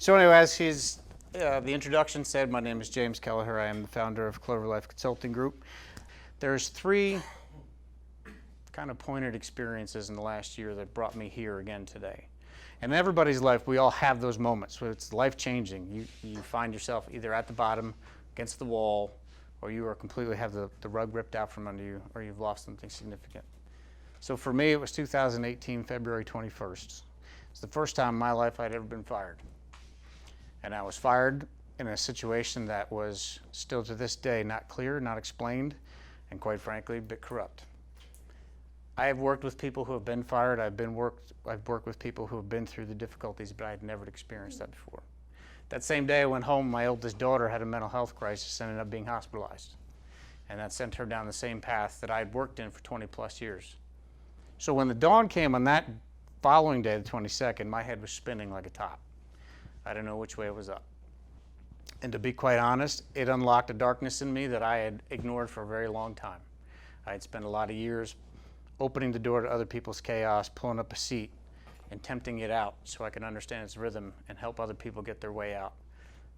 So anyway, as the introduction said, my name is James Kelleher. I am the founder of Clover Life Consulting Group. There's three kind of pointed experiences in the last year that brought me here again today. And in everybody's life, we all have those moments where it's life-changing. You find yourself either at the bottom, against the wall, or you are completely have the rug ripped out from under you, or you've lost something significant. So for me, it was 2018, February 21st. It's the first time in my life I'd ever been fired. And I was fired in a situation that was still to this day not clear, not explained, and quite frankly, a bit corrupt. I have worked with people who have been fired. I've worked with people who have been through the difficulties, but I had never experienced that before. That same day I went home, my oldest daughter had a mental health crisis and ended up being hospitalized. And that sent her down the same path that I had worked in for 20 plus years. So when the dawn came on that following day, the 22nd, my head was spinning like a top. I didn't know which way it was up. And to be quite honest, it unlocked a darkness in me that I had ignored for a very long time. I had spent a lot of years opening the door to other people's chaos, pulling up a seat, and tempting it out so I could understand its rhythm and help other people get their way out.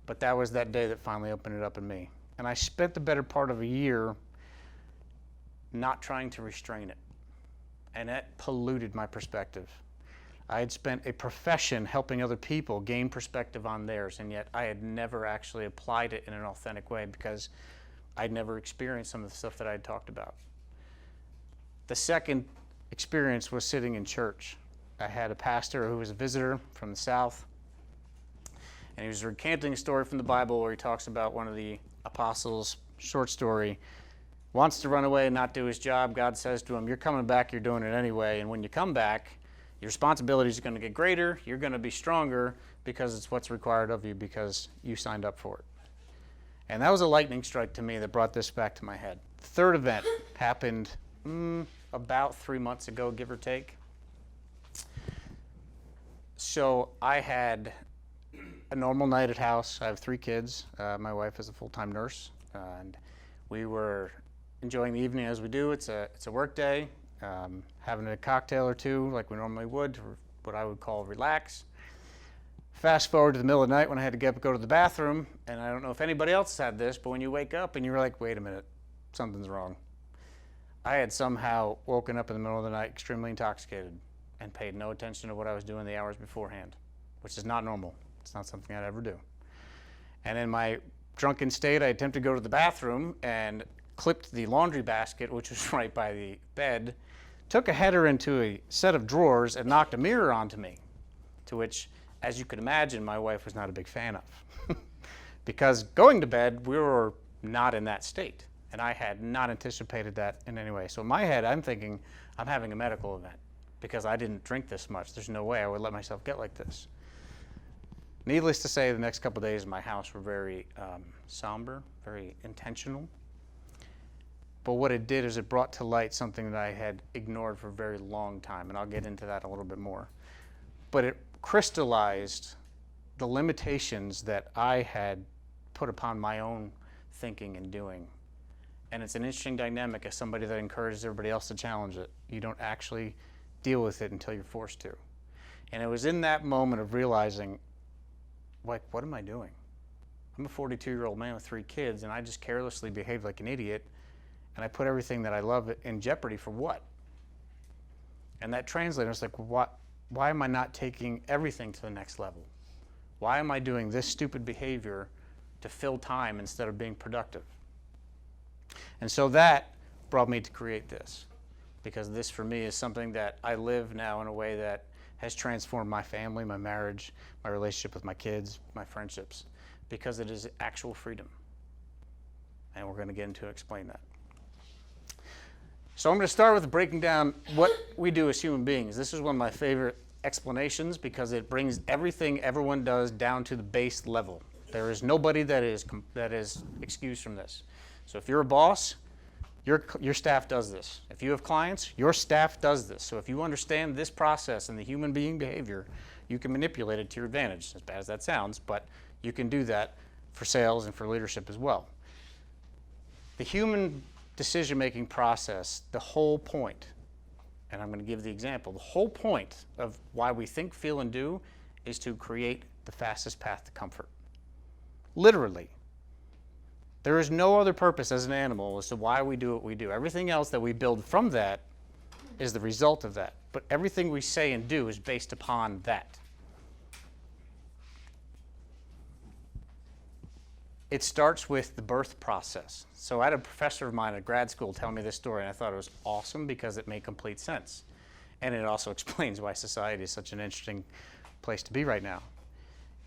But that was that day that finally opened it up in me. And I spent the better part of a year not trying to restrain it. And that polluted my perspective. I had spent a profession helping other people gain perspective on theirs, and yet I had never actually applied it in an authentic way because I'd never experienced some of the stuff that I had talked about. The second experience was sitting in church. I had a pastor who was a visitor from the South, and he was recanting a story from the Bible where he talks about one of the apostles' short story. Wants to run away and not do his job. God says to him, "You're coming back, you're doing it anyway, and when you come back, your responsibilities are going to get greater, you're going to be stronger because it's what's required of you because you signed up for it." And that was a lightning strike to me that brought this back to my head. The third event happened about 3 months ago, give or take. So I had a normal night at house. I have 3 kids. My wife is a full-time nurse, and we were enjoying the evening as we do. It's a work day. Having a cocktail or two like we normally would, or what I would call relax. Fast forward to the middle of the night when I had to get up and go to the bathroom, and I don't know if anybody else had this, but when you wake up and you're like, wait a minute, something's wrong. I had somehow woken up in the middle of the night extremely intoxicated and paid no attention to what I was doing the hours beforehand, which is not normal. It's not something I'd ever do. And in my drunken state, I attempted to go to the bathroom and clipped the laundry basket, which was right by the bed, took a header into a set of drawers and knocked a mirror onto me, to which, as you can imagine, my wife was not a big fan of. Because going to bed, we were not in that state, and I had not anticipated that in any way. So in my head, I'm thinking, I'm having a medical event because I didn't drink this much. There's no way I would let myself get like this. Needless to say, the next couple of days in my house were very somber, very intentional. But what it did is it brought to light something that I had ignored for a very long time, and I'll get into that a little bit more. But it crystallized the limitations that I had put upon my own thinking and doing. And it's an interesting dynamic as somebody that encourages everybody else to challenge it. You don't actually deal with it until you're forced to. And it was in that moment of realizing, like, what am I doing? I'm a 42-year-old man with 3 kids, and I just carelessly behaved like an idiot. And I put everything that I love in jeopardy for what? And that translated, I was like, why am I not taking everything to the next level? Why am I doing this stupid behavior to fill time instead of being productive? And so that brought me to create this, because this for me is something that I live now in a way that has transformed my family, my marriage, my relationship with my kids, my friendships, because it is actual freedom. And we're going to get into explain that. So I'm going to start with breaking down what we do as human beings. This is one of my favorite explanations because it brings everything everyone does down to the base level. There is nobody that is excused from this. So if you're a boss, your staff does this. If you have clients, your staff does this. So if you understand this process and the human being behavior, you can manipulate it to your advantage, as bad as that sounds, but you can do that for sales and for leadership as well. The human decision-making process, the whole point, and I'm going to give the example, the whole point of why we think, feel, and do is to create the fastest path to comfort. Literally. There is no other purpose as an animal as to why we do what we do. Everything else that we build from that is the result of that. But everything we say and do is based upon that. It starts with the birth process. So I had a professor of mine at grad school tell me this story, and I thought it was awesome because it made complete sense. And it also explains why society is such an interesting place to be right now.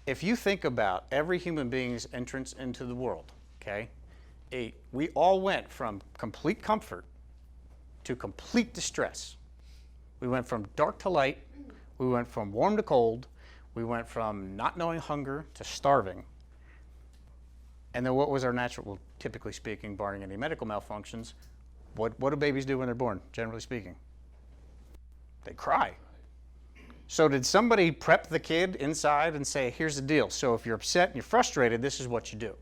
If you think about every human being's entrance into the world, okay, we all went from complete comfort to complete distress. We went from dark to light. We went from warm to cold. We went from not knowing hunger to starving. And then what was our natural, well, typically speaking, barring any medical malfunctions, what do babies do when they're born, generally speaking? They cry. So did somebody prep the kid inside and say, here's the deal. So if you're upset and you're frustrated, this is what you do?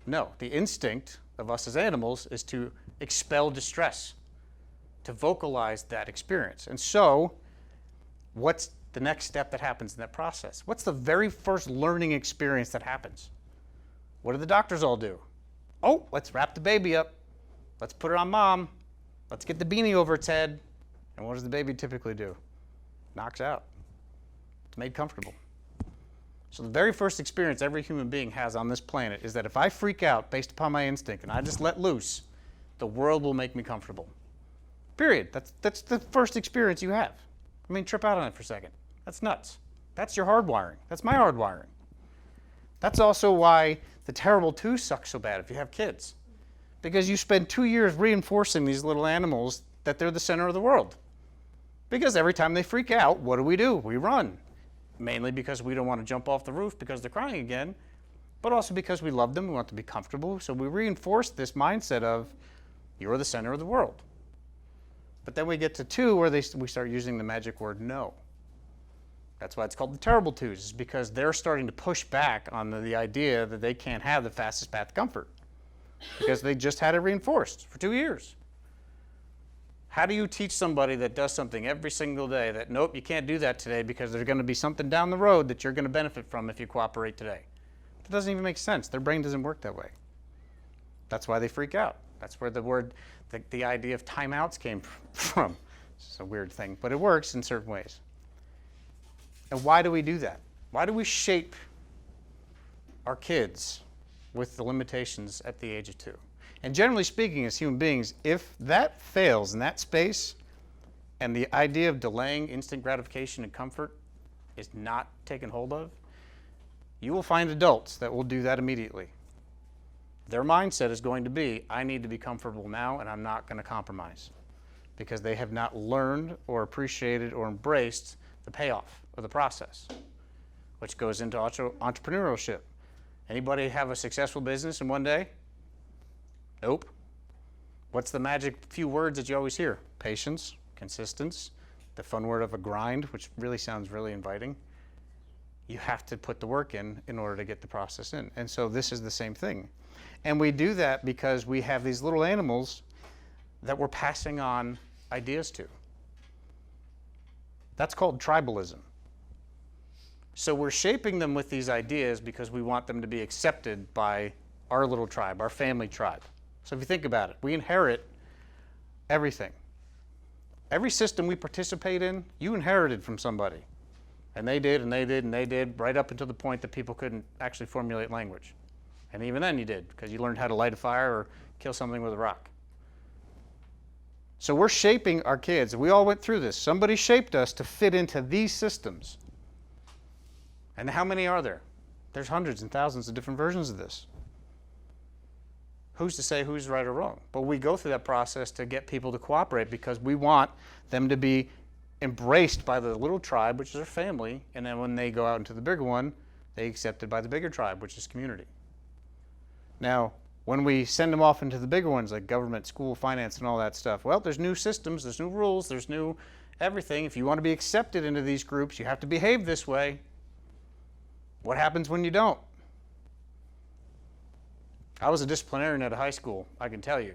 No. The instinct of us as animals is to expel distress, to vocalize that experience. And so what's the next step that happens in that process? What's the very first learning experience that happens? What do the doctors all do? Oh, let's wrap the baby up. Let's put it on mom. Let's get the beanie over its head. And what does the baby typically do? Knocks out. It's made comfortable. So the very first experience every human being has on this planet is that if I freak out based upon my instinct and I just let loose, the world will make me comfortable. Period. That's the first experience you have. I mean, trip out on it for a second. That's nuts. That's your hardwiring. That's my hardwiring. That's also why the terrible twos suck so bad if you have kids. Because you spend 2 years reinforcing these little animals that they're the center of the world. Because every time they freak out, what do? We run. Mainly because we don't want to jump off the roof because they're crying again, but also because we love them, we want to be comfortable. So we reinforce this mindset of, you're the center of the world. But then we get to 2 where we start using the magic word no. That's why it's called the terrible twos, is because they're starting to push back on the idea that they can't have the fastest path to comfort. Because they just had it reinforced for 2 years. How do you teach somebody that does something every single day that, nope, you can't do that today because there's going to be something down the road that you're going to benefit from if you cooperate today? That doesn't even make sense. Their brain doesn't work that way. That's why they freak out. That's where the word, the idea of timeouts came from. It's a weird thing, but it works in certain ways. And why do we do that? Why do we shape our kids with the limitations at the age of 2? And generally speaking, as human beings, if that fails in that space and the idea of delaying instant gratification and comfort is not taken hold of, you will find adults that will do that immediately. Their mindset is going to be, I need to be comfortable now and I'm not going to compromise, because they have not learned or appreciated or embraced the payoff of the process, which goes into entrepreneurship. Anybody have a successful business in one day? Nope. What's the magic few words that you always hear? Patience, consistency, the fun word of a grind, which really sounds really inviting. You have to put the work in order to get the process in. And so this is the same thing. And we do that because we have these little animals that we're passing on ideas to. That's called tribalism. So we're shaping them with these ideas because we want them to be accepted by our little tribe, our family tribe. So if you think about it, we inherit everything. Every system we participate in, you inherited from somebody. And they did, and they did, and they did, right up until the point that people couldn't actually formulate language. And even then you did, because you learned how to light a fire or kill something with a rock. So we're shaping our kids. We all went through this. Somebody shaped us to fit into these systems. And how many are there? There's hundreds and thousands of different versions of this. Who's to say who's right or wrong? But we go through that process to get people to cooperate because we want them to be embraced by the little tribe, which is their family, and then when they go out into the bigger one, they're accepted by the bigger tribe, which is community. Now, when we send them off into the bigger ones, like government, school, finance, and all that stuff, well, there's new systems, there's new rules, there's new everything. If you want to be accepted into these groups, you have to behave this way. What happens when you don't? I was a disciplinarian at a high school, I can tell you.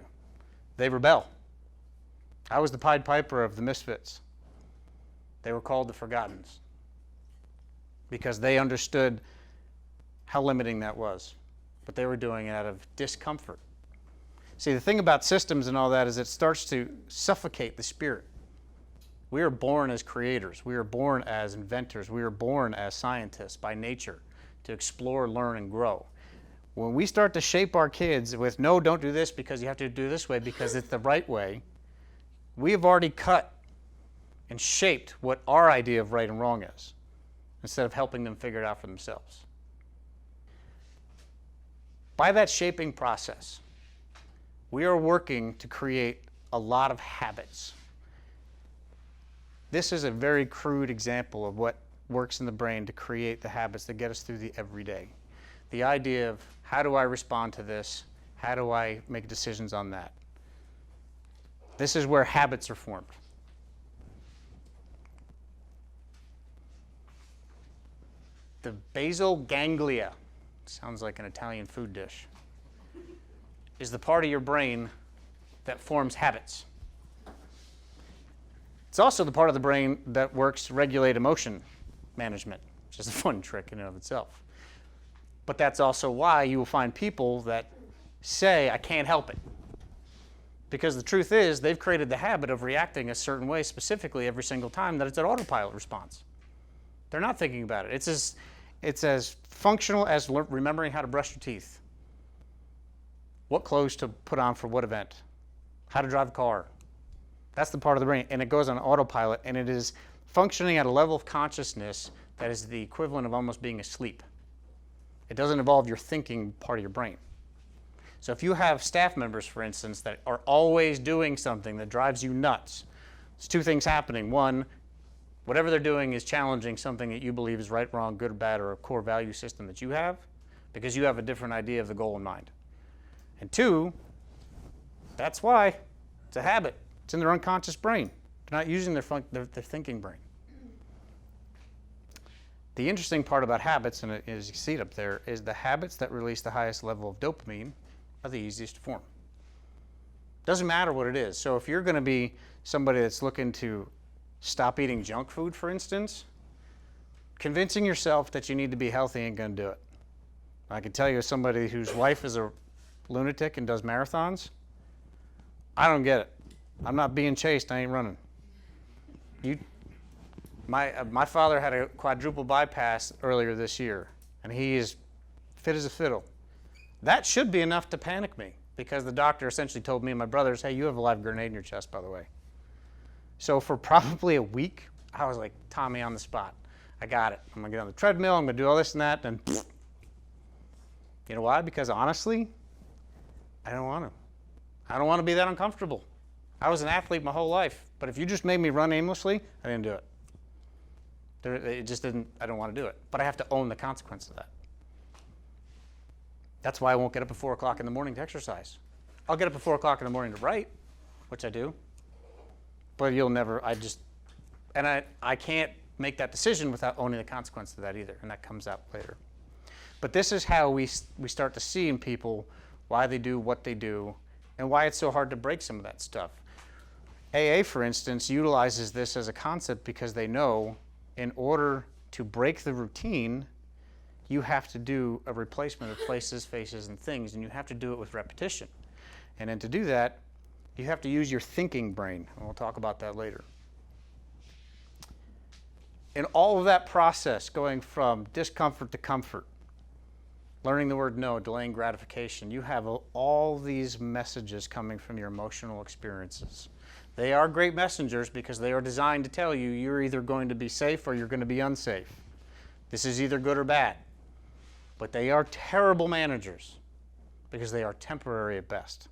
They rebel. I was the Pied Piper of the misfits. They were called the Forgottens. because they understood how limiting that was. But they were doing it out of discomfort. See, the thing about systems and all that is it starts to suffocate the spirit. We are born as creators. We are born as inventors. We are born as scientists by nature to explore, learn, and grow. When we start to shape our kids with, no, don't do this because you have to do this way because it's the right way, we have already cut and shaped what our idea of right and wrong is, instead of helping them figure it out for themselves. By that shaping process, we are working to create a lot of habits. This is a very crude example of what works in the brain to create the habits that get us through the everyday. The idea of how do I respond to this? How do I make decisions on that? This is where habits are formed. The basal ganglia, sounds like an Italian food dish, is the part of your brain that forms habits. It's also the part of the brain that works to regulate emotion management, which is a fun trick in and of itself. But that's also why you will find people that say, I can't help it. Because the truth is, they've created the habit of reacting a certain way specifically every single time that it's an autopilot response. They're not thinking about it. It's as functional as remembering how to brush your teeth. What clothes to put on for what event. How to drive a car. That's the part of the brain, and it goes on autopilot, and it is functioning at a level of consciousness that is the equivalent of almost being asleep. It doesn't involve your thinking part of your brain. So if you have staff members, for instance, that are always doing something that drives you nuts, there's two things happening. One, whatever they're doing is challenging something that you believe is right, wrong, good or bad, or a core value system that you have, because you have a different idea of the goal in mind. And two, that's why it's a habit. It's in their unconscious brain. They're not using their thinking brain. The interesting part about habits, and as you see it up there, is the habits that release the highest level of dopamine are the easiest to form. Doesn't matter what it is. So if you're going to be somebody that's looking to stop eating junk food, for instance, convincing yourself that you need to be healthy ain't going to do it. I can tell you, as somebody whose wife is a lunatic and does marathons, I don't get it. I'm not being chased. I ain't running. My father had a quadruple bypass earlier this year, and he is fit as a fiddle. That should be enough to panic me, because the doctor essentially told me and my brothers, hey, you have a live grenade in your chest, by the way. So for probably a week, I was like, Tommy on the spot. I got it. I'm going to get on the treadmill. I'm going to do all this and that. And you know why? Because honestly, I don't want to. I don't want to be that uncomfortable. I was an athlete my whole life, but if you just made me run aimlessly, I didn't do it. It just didn't, I don't want to do it. But I have to own the consequence of that. That's why I won't get up at 4 o'clock in the morning to exercise. I'll get up at 4 o'clock in the morning to write, which I do. But you'll never, I can't make that decision without owning the consequence of that either, and that comes out later. But this is how we start to see in people why they do what they do and why it's so hard to break some of that stuff. AA, for instance, utilizes this as a concept because they know in order to break the routine, you have to do a replacement of places, faces, and things, and you have to do it with repetition. And then to do that, you have to use your thinking brain, and we'll talk about that later. In all of that process, going from discomfort to comfort, learning the word no, delaying gratification, you have all these messages coming from your emotional experiences. They are great messengers because they are designed to tell you you're either going to be safe or you're going to be unsafe. This is either good or bad. But they are terrible managers because they are temporary at best.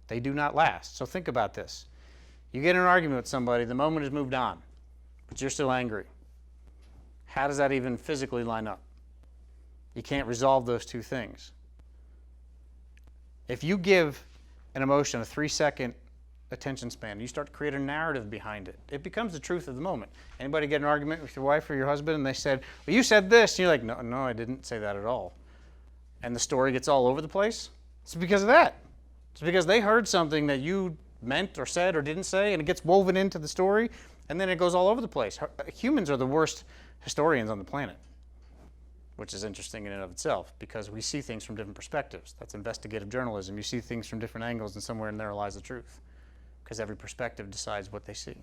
They do not last. So think about this. You get in an argument with somebody, the moment has moved on, but you're still angry. How does that even physically line up? You can't resolve those two things. If you give an emotion a 3-second attention span, you start to create a narrative behind it. It becomes the truth of the moment. Anybody get in an argument with your wife or your husband and they said, well, you said this, and you're like, no, I didn't say that at all. And the story gets all over the place? It's because of that. It's because they heard something that you meant or said or didn't say, and it gets woven into the story, and then it goes all over the place. Humans are the worst historians on the planet. which is interesting in and of itself because we see things from different perspectives. That's investigative journalism. You see things from different angles, and somewhere in there lies the truth because every perspective decides what they see.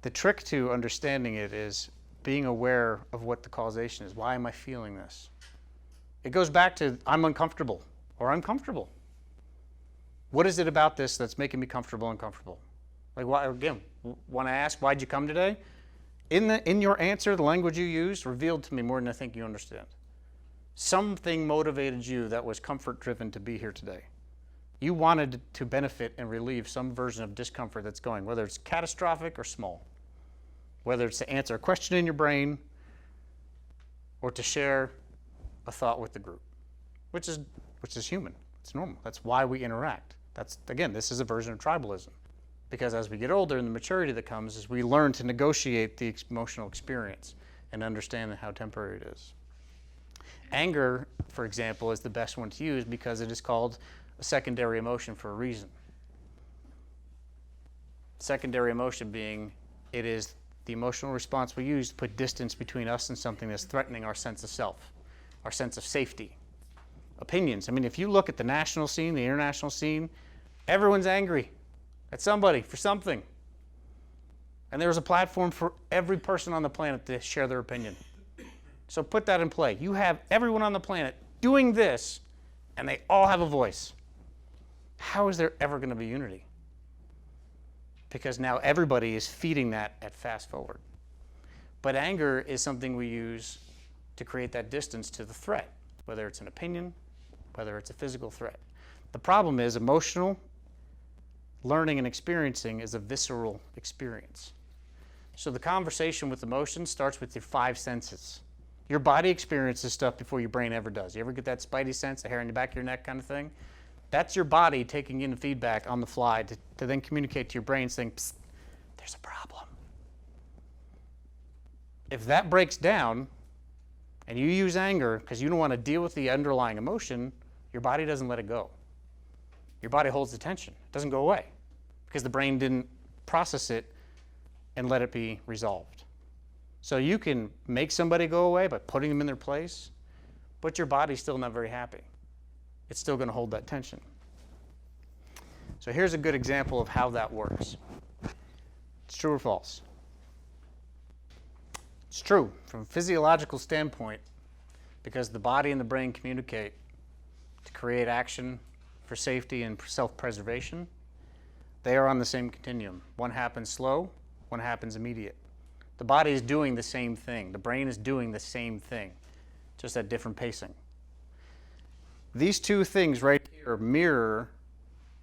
The trick to understanding it is being aware of what the causation is. Why am I feeling this? It goes back to I'm uncomfortable or I'm comfortable. What is it about this that's making me comfortable and uncomfortable? Like, why, again, when I ask, why'd you come today? In your answer, the language you used revealed to me more than I think you understand. Something motivated you that was comfort-driven to be here today. You wanted to benefit and relieve some version of discomfort that's going, whether it's catastrophic or small, whether it's to answer a question in your brain or to share a thought with the group, which is human. It's normal. That's why we interact. That's, again, this is a version of tribalism. Because as we get older and the maturity that comes is we learn to negotiate the emotional experience and understand how temporary it is. Anger, for example, is the best one to use because it is called a secondary emotion for a reason. Secondary emotion being it is the emotional response we use to put distance between us and something that's threatening our sense of self, our sense of safety. Opinions. I mean, if you look at the national scene, the international scene, everyone's angry at somebody for something. And there's a platform for every person on the planet to share their opinion. So put that in play. You have everyone on the planet doing this, and they all have a voice. How is there ever going to be unity? Because now everybody is feeding that at fast forward. But anger is something we use to create that distance to the threat, whether it's an opinion, whether it's a physical threat. The problem is emotional learning and experiencing is a visceral experience. So the conversation with emotion starts with your 5 senses. Your body experiences stuff before your brain ever does. You ever get that spidey sense, the hair in the back of your neck kind of thing? That's your body taking in feedback on the fly to then communicate to your brain saying, psst, there's a problem. If that breaks down and you use anger because you don't want to deal with the underlying emotion, your body doesn't let it go. Your body holds the tension. It doesn't go away because the brain didn't process it and let it be resolved. So you can make somebody go away by putting them in their place, but your body's still not very happy. It's still going to hold that tension. So here's a good example of how that works. It's true or false? It's true from a physiological standpoint because the body and the brain communicate to create action for safety and self-preservation. They are on the same continuum. One happens slow, one happens immediate. The body is doing the same thing. The brain is doing the same thing, just at different pacing. These two things right here mirror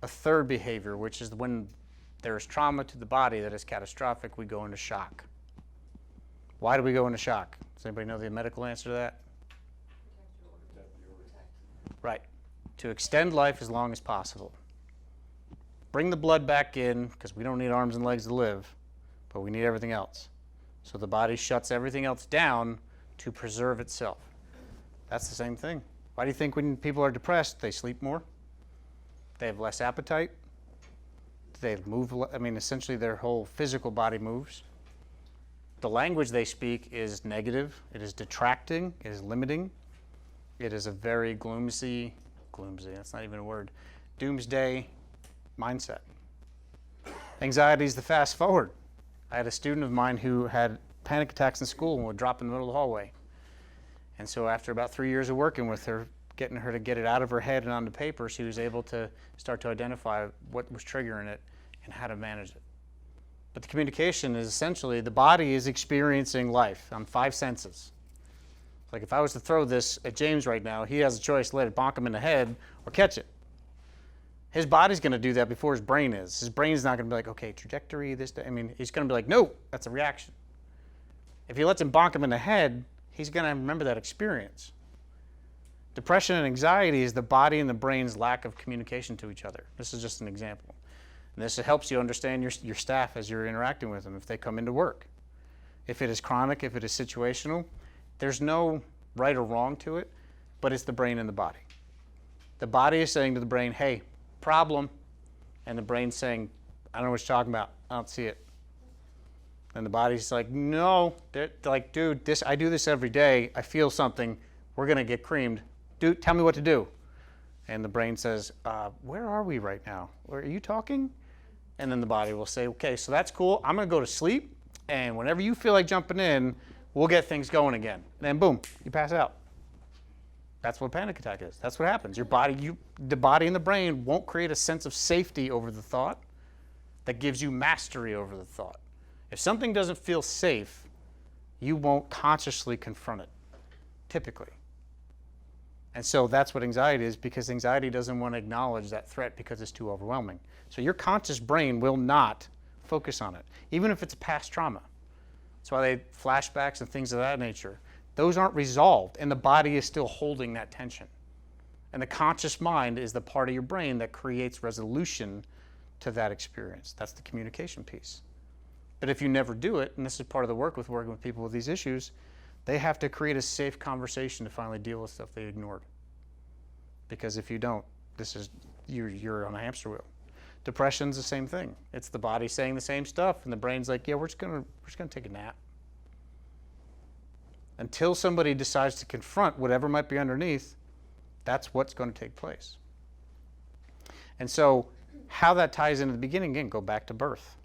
a third behavior, which is when there is trauma to the body that is catastrophic, we go into shock. Why do we go into shock? Does anybody know the medical answer to that? Right. To extend life as long as possible. Bring the blood back in, because we don't need arms and legs to live, but we need everything else. So the body shuts everything else down to preserve itself. That's the same thing. Why do you think when people are depressed, they sleep more? They have less appetite? They move, I mean, essentially their whole physical body moves. The language they speak is negative, it is detracting, it is limiting. It is a very gloomsy, that's not even a word, doomsday mindset. Anxiety is the fast forward. I had a student of mine who had panic attacks in school and would drop in the middle of the hallway. And so after about 3 years of working with her, getting her to get it out of her head and onto paper, she was able to start to identify what was triggering it and how to manage it. But the communication is essentially the body is experiencing life on 5 senses. Like if I was to throw this at James right now, he has a choice to let it bonk him in the head or catch it. His body's going to do that before his brain is. His brain's not going to be like, okay, trajectory, this, I mean, he's going to be like, no, that's a reaction. If he lets him bonk him in the head, he's going to remember that experience. Depression and anxiety is the body and the brain's lack of communication to each other. This is just an example. And this helps you understand your staff as you're interacting with them if they come into work. If it is chronic, if it is situational, there's no right or wrong to it, but it's the brain and the body. The body is saying to the brain, hey, problem, and the brain's saying, I don't know what you're talking about, I don't see it. And the body's like, no. They're like, dude, I do this every day. I feel something. We're going to get creamed. Dude, tell me what to do. And the brain says, where are we right now? Are you talking? And then the body will say, okay, so that's cool. I'm going to go to sleep. And whenever you feel like jumping in, we'll get things going again. And then boom, you pass out. That's what a panic attack is. That's what happens. The body and the brain won't create a sense of safety over the thought that gives you mastery over the thought. If something doesn't feel safe, you won't consciously confront it, typically. And so that's what anxiety is, because anxiety doesn't want to acknowledge that threat because it's too overwhelming. So your conscious brain will not focus on it, even if it's a past trauma. That's why they flashbacks and things of that nature. Those aren't resolved, and the body is still holding that tension. And the conscious mind is the part of your brain that creates resolution to that experience. That's the communication piece. But if you never do it, and this is part of the work with working with people with these issues, they have to create a safe conversation to finally deal with stuff they ignored. Because if you don't, you're on a hamster wheel. Depression's the same thing. It's the body saying the same stuff, and the brain's like, yeah, we're just gonna take a nap. Until somebody decides to confront whatever might be underneath, that's what's going to take place. And so how that ties into the beginning, again, go back to birth.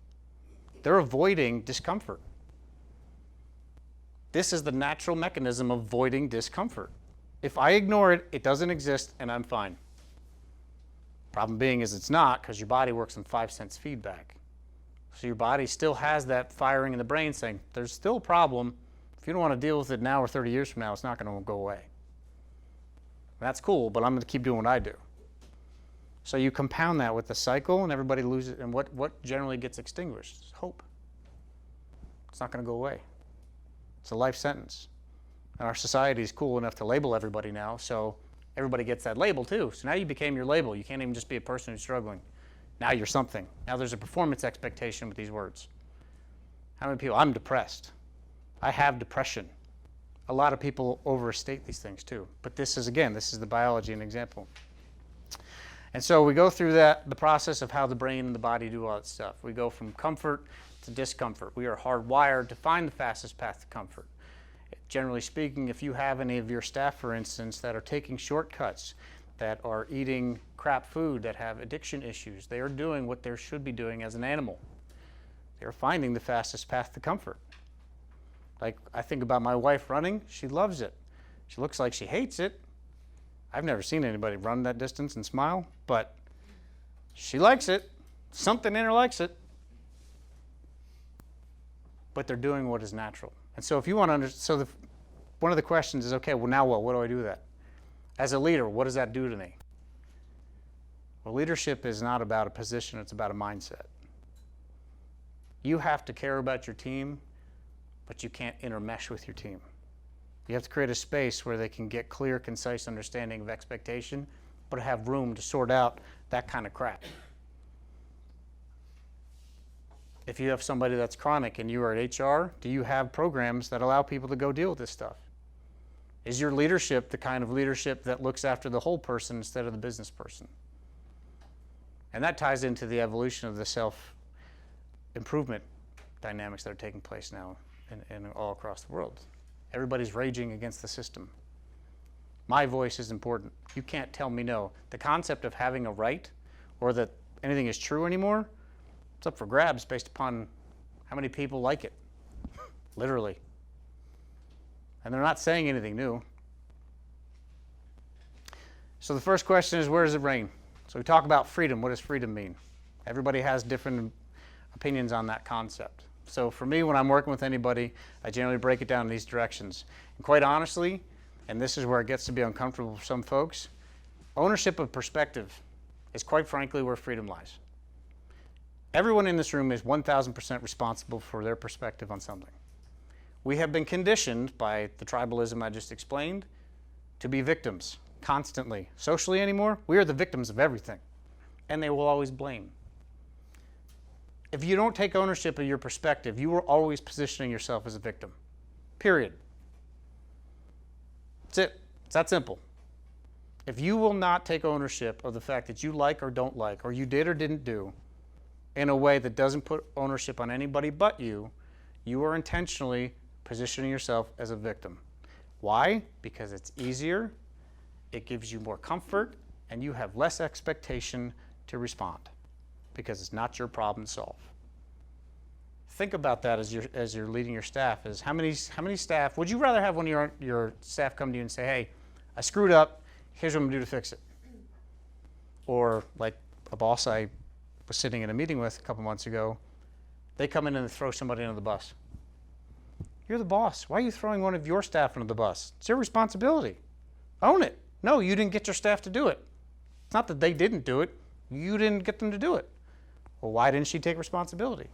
They're avoiding discomfort. This is the natural mechanism of avoiding discomfort. If I ignore it, it doesn't exist, and I'm fine. Problem being is it's not, because your body works on 5 sense feedback. So your body still has that firing in the brain saying, there's still a problem. If you don't want to deal with it now or 30 years from now, it's not going to go away. That's cool, but I'm going to keep doing what I do. So you compound that with the cycle, and everybody loses. And what generally gets extinguished is hope. It's not going to go away. It's a life sentence. And our society is cool enough to label everybody now, so everybody gets that label too. So now you became your label. You can't even just be a person who's struggling. Now you're something. Now there's a performance expectation with these words. How many people? I'm depressed. I have depression. A lot of people overstate these things too. But this is the biology and example. And so we go through the process of how the brain and the body do all that stuff. We go from comfort to discomfort. We are hardwired to find the fastest path to comfort. Generally speaking, if you have any of your staff, for instance, that are taking shortcuts, that are eating crap food, that have addiction issues, they are doing what they should be doing as an animal. They're finding the fastest path to comfort. Like, I think about my wife running, she loves it. She looks like she hates it. I've never seen anybody run that distance and smile, but she likes it. Something in her likes it. But they're doing what is natural. And so if you want to understand, one of the questions is, okay, well now what? What do I do with that? As a leader, what does that do to me? Well, leadership is not about a position, it's about a mindset. You have to care about your team, but you can't intermesh with your team. You have to create a space where they can get clear, concise understanding of expectation, but have room to sort out that kind of crap. If you have somebody that's chronic and you are at HR, do you have programs that allow people to go deal with this stuff? Is your leadership the kind of leadership that looks after the whole person instead of the business person? And that ties into the evolution of the self-improvement dynamics that are taking place now and all across the world. Everybody's raging against the system. My voice is important. You can't tell me no. The concept of having a right or that anything is true anymore, it's up for grabs based upon how many people like it, literally. And they're not saying anything new. So the first question is, where does it rain? So we talk about freedom. What does freedom mean? Everybody has different opinions on that concept. So for me, when I'm working with anybody, I generally break it down in these directions. And quite honestly, and this is where it gets to be uncomfortable for some folks, ownership of perspective is quite frankly where freedom lies. Everyone in this room is 1,000% responsible for their perspective on something. We have been conditioned by the tribalism I just explained to be victims constantly. Socially anymore, we are the victims of everything, and they will always blame. If you don't take ownership of your perspective, you are always positioning yourself as a victim. Period. That's it. It's that simple. If you will not take ownership of the fact that you like or don't like, or you did or didn't do, in a way that doesn't put ownership on anybody but you You are intentionally positioning yourself as a victim. Why? Because it's easier, it gives you more comfort, and you have less expectation to respond because it's not your problem to solve. Think about that as you're leading your staff. Is how many staff would you rather have one of your staff come to you and say, "Hey, I screwed up. Here's what I'm gonna do to fix it." Or like a boss I was sitting in a meeting with a couple months ago, they come in and throw somebody under the bus. You're the boss. Why are you throwing one of your staff under the bus? It's your responsibility. Own it. No, you didn't get your staff to do it. It's not that they didn't do it. You didn't get them to do it. Well, why didn't she take responsibility?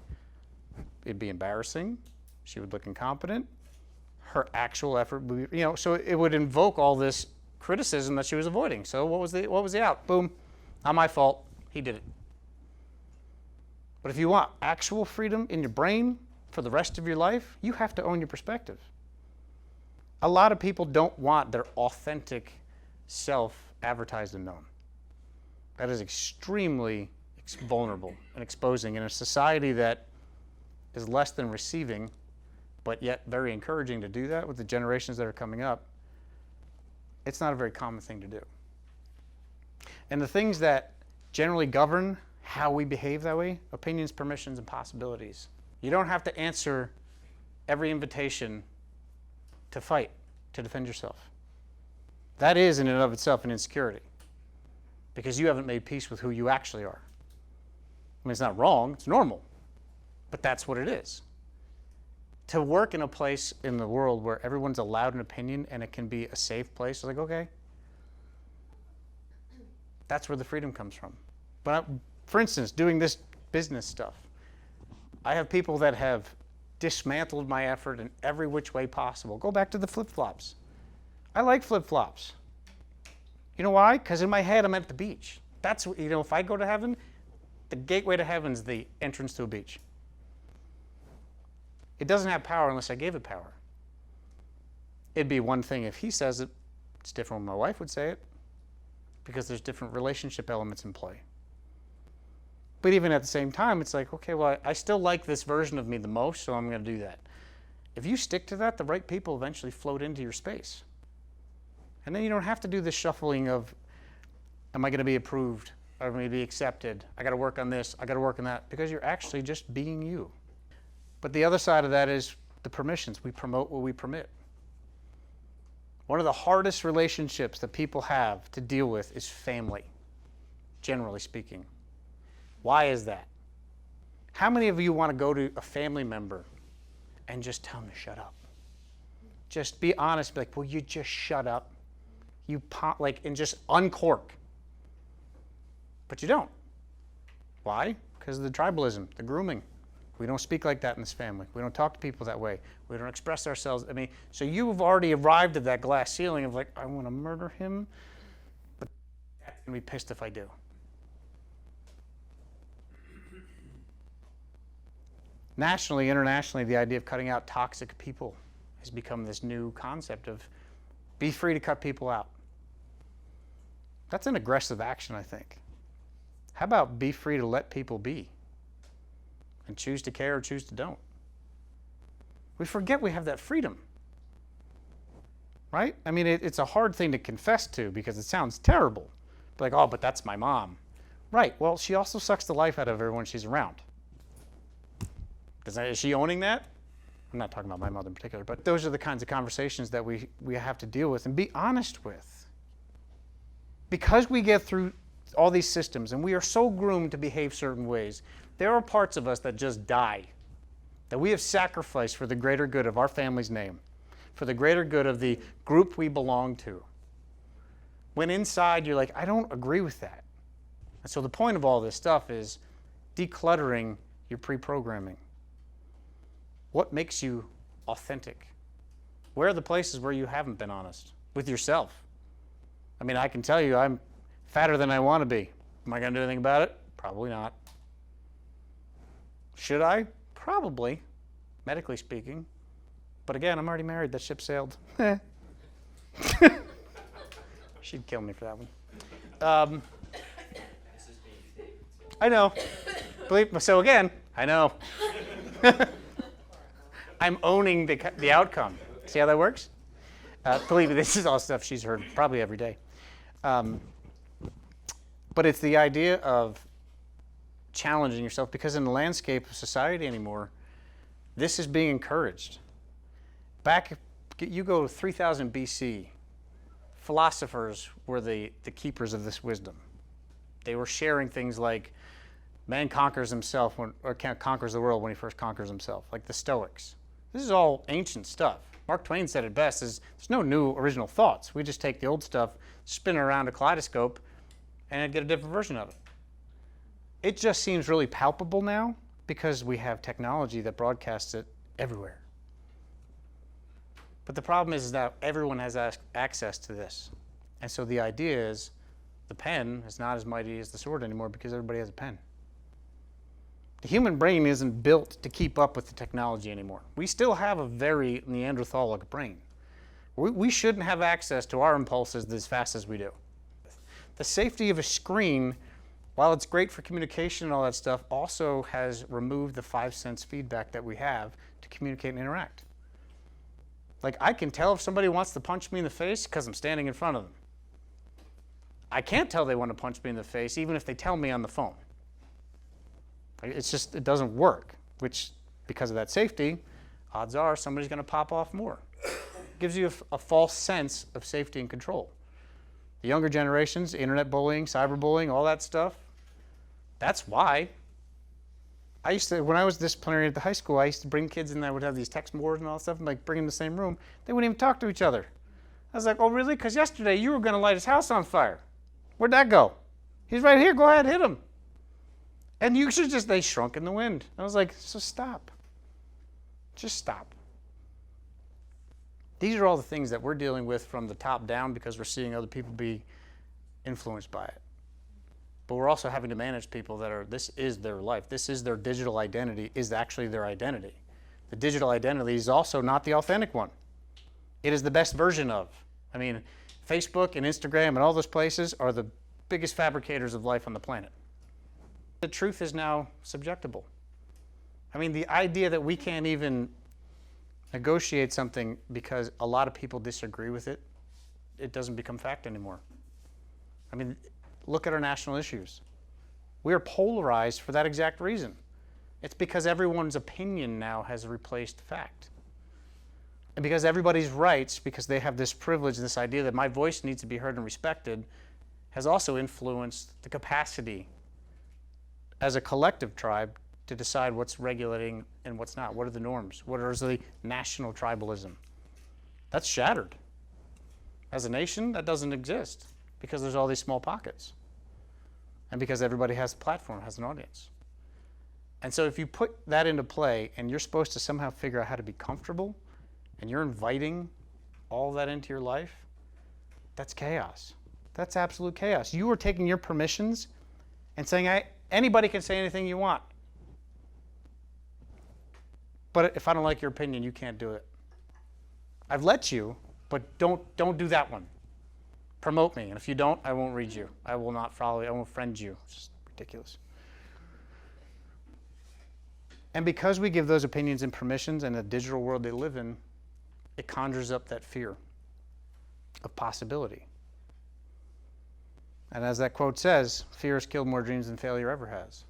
It'd be embarrassing. She would look incompetent. Her actual effort would be, so it would invoke all this criticism that she was avoiding. So what was the out? Boom. Not my fault. He did it. But if you want actual freedom in your brain for the rest of your life, you have to own your perspective. A lot of people don't want their authentic self advertised and known. That is extremely vulnerable and exposing in a society that is less than receiving, but yet very encouraging to do that with the generations that are coming up. It's not a very common thing to do. And the things that generally govern how we behave that way, opinions, permissions, and possibilities. You don't have to answer every invitation to fight, to defend yourself. That is in and of itself an insecurity because you haven't made peace with who you actually are. I mean, it's not wrong, it's normal, but that's what it is. To work in a place in the world where everyone's allowed an opinion and it can be a safe place, it's like, okay, that's where the freedom comes from. But for instance, doing this business stuff, I have people that have dismantled my effort in every which way possible. Go back to the flip-flops. I like flip-flops. You know why? Because in my head, I'm at the beach. That's, if I go to heaven, the gateway to heaven's the entrance to a beach. It doesn't have power unless I gave it power. It'd be one thing if he says it. It's different when my wife would say it because there's different relationship elements in play. But even at the same time, it's like, okay, well, I still like this version of me the most, so I'm going to do that. If you stick to that, the right people eventually float into your space. And then you don't have to do this shuffling of, am I going to be approved? Am I going to be accepted? I got to work on this. I got to work on that. Because you're actually just being you. But the other side of that is the permissions. We promote what we permit. One of the hardest relationships that people have to deal with is family, generally speaking. Why is that? How many of you want to go to a family member and just tell them to shut up? Just be honest, be like, will you just shut up? And just uncork. But you don't. Why? Because of the tribalism, the grooming. We don't speak like that in this family. We don't talk to people that way. We don't express ourselves. So you've already arrived at that glass ceiling of like, I want to murder him, but I'm going to be pissed if I do. Nationally, internationally, the idea of cutting out toxic people has become this new concept of be free to cut people out. That's an aggressive action, I think. How about be free to let people be and choose to care or choose to don't? We forget we have that freedom, right? I mean, it's a hard thing to confess to because it sounds terrible. Like, oh, but that's my mom. Right, well, she also sucks the life out of everyone she's around. Is she owning that? I'm not talking about my mother in particular, but those are the kinds of conversations that we have to deal with and be honest with. Because we get through all these systems and we are so groomed to behave certain ways, there are parts of us that just die, that we have sacrificed for the greater good of our family's name, for the greater good of the group we belong to. When inside you're like, I don't agree with that. And so the point of all this stuff is decluttering your pre-programming. What makes you authentic? Where are the places where you haven't been honest with yourself? I mean, I can tell you I'm fatter than I want to be. Am I going to do anything about it? Probably not. Should I? Probably, medically speaking. But again, I'm already married. That ship sailed. She'd kill me for that one. I know. So again, I know. I'm owning the outcome. See how that works? Believe me, this is all stuff she's heard probably every day. But it's the idea of challenging yourself, because in the landscape of society anymore, this is being encouraged. Back, you go 3000 BC, philosophers were the keepers of this wisdom. They were sharing things like man conquers himself or conquers the world when he first conquers himself, like the Stoics. This is all ancient stuff. Mark Twain said it best, there's no new original thoughts. We just take the old stuff, spin it around a kaleidoscope, and get a different version of it. It just seems really palpable now because we have technology that broadcasts it everywhere. But the problem is that everyone has access to this. And so the idea is the pen is not as mighty as the sword anymore because everybody has a pen. The human brain isn't built to keep up with the technology anymore. We still have a very Neanderthalic brain. We shouldn't have access to our impulses as fast as we do. The safety of a screen, while it's great for communication and all that stuff, also has removed the 5 sense feedback that we have to communicate and interact. Like, I can tell if somebody wants to punch me in the face because I'm standing in front of them. I can't tell they want to punch me in the face even if they tell me on the phone. It's just, it doesn't work, which, because of that safety, odds are somebody's going to pop off more. It gives you a false sense of safety and control. The younger generations, internet bullying, cyberbullying, all that stuff, that's why. I used to, when I was disciplinary at the high school, I used to bring kids in that would have these text boards and all that stuff, and like bring them in the same room. They wouldn't even talk to each other. I was like, oh, really? Because yesterday you were going to light his house on fire. Where'd that go? He's right here. Go ahead, hit him. And you should just, they shrunk in the wind. I was like, so stop. Just stop. These are all the things that we're dealing with from the top down because we're seeing other people be influenced by it. But we're also having to manage people that are, this is their life. This is their digital identity, is actually their identity. The digital identity is also not the authentic one. It is the best version of. I mean, Facebook and Instagram and all those places are the biggest fabricators of life on the planet. The truth is now subjectable. I mean, the idea that we can't even negotiate something because a lot of people disagree with it, it doesn't become fact anymore. I mean, look at our national issues. We are polarized for that exact reason. It's because everyone's opinion now has replaced fact. And because everybody's rights, because they have this privilege, this idea that my voice needs to be heard and respected, has also influenced the capacity as a collective tribe to decide what's regulating and what's not. What are the norms? What is the national tribalism? That's shattered. As a nation, that doesn't exist because there's all these small pockets. And because everybody has a platform, has an audience. And so if you put that into play and you're supposed to somehow figure out how to be comfortable and you're inviting all that into your life, that's chaos. That's absolute chaos. You are taking your permissions and saying, anybody can say anything you want. But if I don't like your opinion, you can't do it. I've let you, but don't do that one. Promote me, and if you don't, I won't read you. I will not follow you. I won't friend you. It's just ridiculous. And because we give those opinions and permissions in the digital world they live in, it conjures up that fear of possibility. And as that quote says, fear has killed more dreams than failure ever has.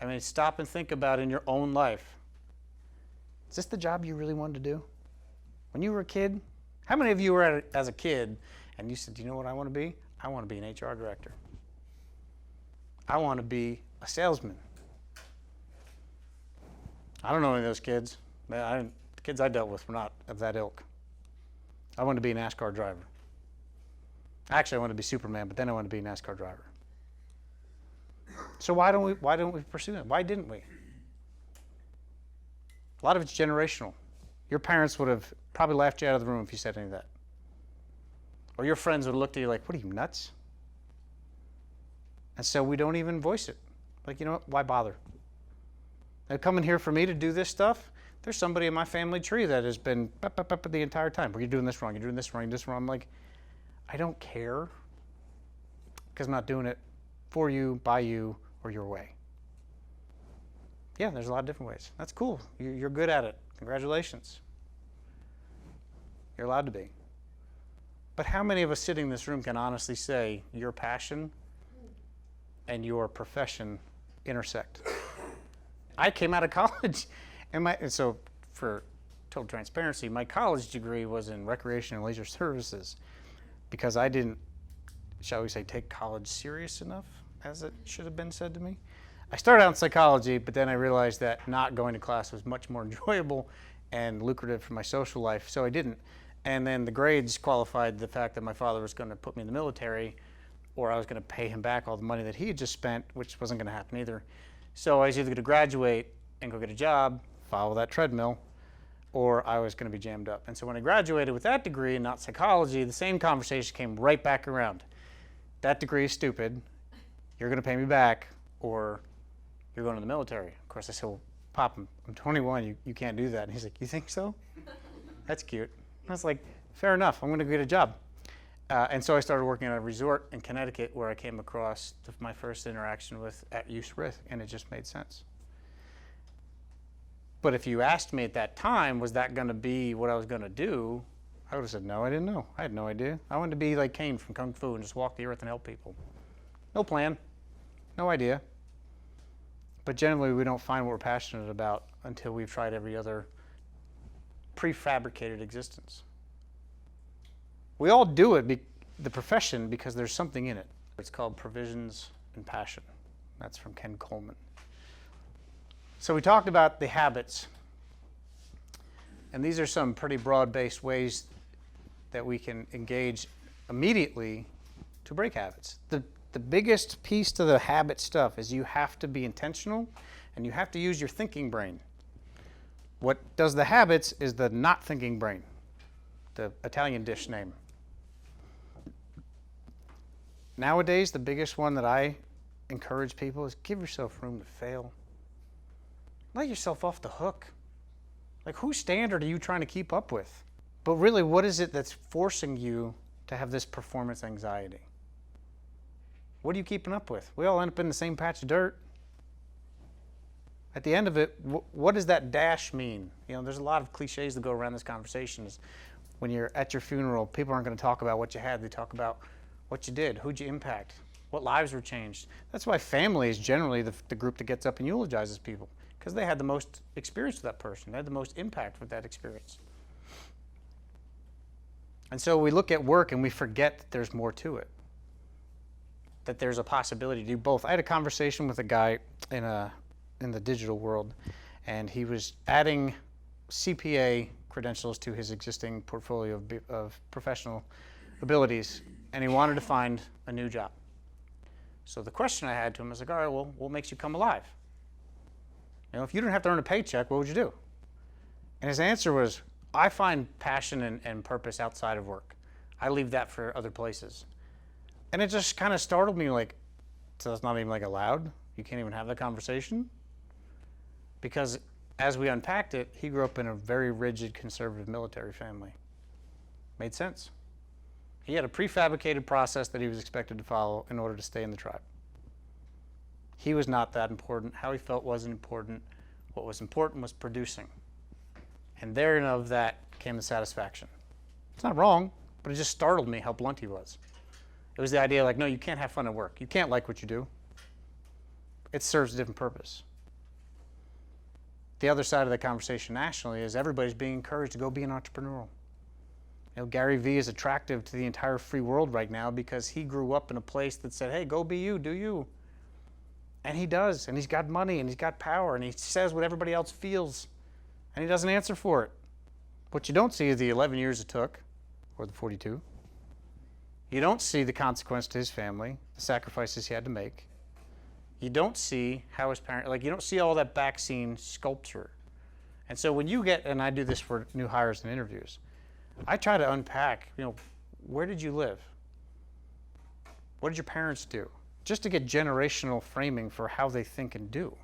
I mean, stop and think about in your own life. Is this the job you really wanted to do? When you were a kid, how many of you were as a kid and you said, do you know what I want to be? I want to be an HR director. I want to be a salesman. I don't know any of those kids. The kids I dealt with were not of that ilk. I wanted to be a NASCAR driver. Actually, I wanted to be Superman, but then I wanted to be a NASCAR driver. So why don't we pursue that? Why didn't we? A lot of it's generational. Your parents would have probably laughed you out of the room if you said any of that. Or your friends would have looked at you like, what are you, nuts? And so we don't even voice it. Like, you know what, why bother? They're coming here for me to do this stuff. There's somebody in my family tree that has been the entire time. Well, you're doing this wrong, you're doing this wrong, you're doing this wrong. I'm like, I don't care because I'm not doing it for you, by you, or your way. Yeah, there's a lot of different ways. That's cool. You're good at it. Congratulations. You're allowed to be. But how many of us sitting in this room can honestly say your passion and your profession intersect? I came out of college, and so for total transparency, my college degree was in recreation and leisure services because I didn't, shall we say, take college serious enough, as it should have been said to me. I started out in psychology, but then I realized that not going to class was much more enjoyable and lucrative for my social life, so I didn't. And then the grades qualified the fact that my father was going to put me in the military, or I was going to pay him back all the money that he had just spent, which wasn't going to happen either. So I was either going to graduate and go get a job, follow that treadmill, or I was going to be jammed up. And so when I graduated with that degree, not psychology, the same conversation came right back around. That degree is stupid. You're going to pay me back, or you're going to the military. Of course, I said, well, Pop, I'm 21. You can't do that. And he's like, you think so? That's cute. I was like, fair enough. I'm going to get a job. And so I started working at a resort in Connecticut where I came across my first interaction with at-use risk, and it just made sense. But if you asked me at that time, was that going to be what I was going to do, I would have said, no, I didn't know. I had no idea. I wanted to be like Caine from Kung Fu and just walk the earth and help people. No plan, no idea. But generally, we don't find what we're passionate about until we've tried every other prefabricated existence. We all do it, the profession, because there's something in it. It's called Provisions and Passion. That's from Ken Coleman. So we talked about the habits, and these are some pretty broad-based ways that we can engage immediately to break habits. The biggest piece to the habit stuff is you have to be intentional, and you have to use your thinking brain. What does the habits is the not thinking brain, the Italian dish name. Nowadays, the biggest one that I encourage people is give yourself room to fail. Let yourself off the hook. Like, whose standard are you trying to keep up with? But really, what is it that's forcing you to have this performance anxiety? What are you keeping up with? We all end up in the same patch of dirt. At the end of it, what does that dash mean? You know, there's a lot of cliches that go around this conversation. Is when you're at your funeral, people aren't going to talk about what you had. They talk about what you did, who'd you impact, what lives were changed. That's why family is generally the group that gets up and eulogizes people, because they had the most experience with that person. They had the most impact with that experience. And so we look at work and we forget that there's more to it, that there's a possibility to do both. I had a conversation with a guy in the digital world, and he was adding CPA credentials to his existing portfolio of professional abilities, and he wanted to find a new job. So the question I had to him was like, all right, well, what makes you come alive? You know, if you didn't have to earn a paycheck, what would you do? And his answer was, I find passion and purpose outside of work. I leave that for other places. And it just kind of startled me, like, so that's not even like allowed? You can't even have that conversation? Because as we unpacked it, he grew up in a very rigid conservative military family. Made sense. He had a prefabricated process that he was expected to follow in order to stay in the tribe. He was not that important. How he felt wasn't important. What was important was producing. And therein of that came the satisfaction. It's not wrong, but it just startled me how blunt he was. It was the idea like, no, you can't have fun at work. You can't like what you do. It serves a different purpose. The other side of the conversation nationally is everybody's being encouraged to go be an entrepreneur. You know, Gary Vee is attractive to the entire free world right now because he grew up in a place that said, hey, go be you, do you. And he does, and he's got money, and he's got power, and he says what everybody else feels, and he doesn't answer for it. What you don't see is the 11 years it took, or the 42. You don't see the consequence to his family, the sacrifices he had to make. You don't see how his parents, like you don't see all that back-scene sculpture. And so when you get, and I do this for new hires and interviews, I try to unpack, you know, where did you live? What did your parents do? Just to get generational framing for how they think and do.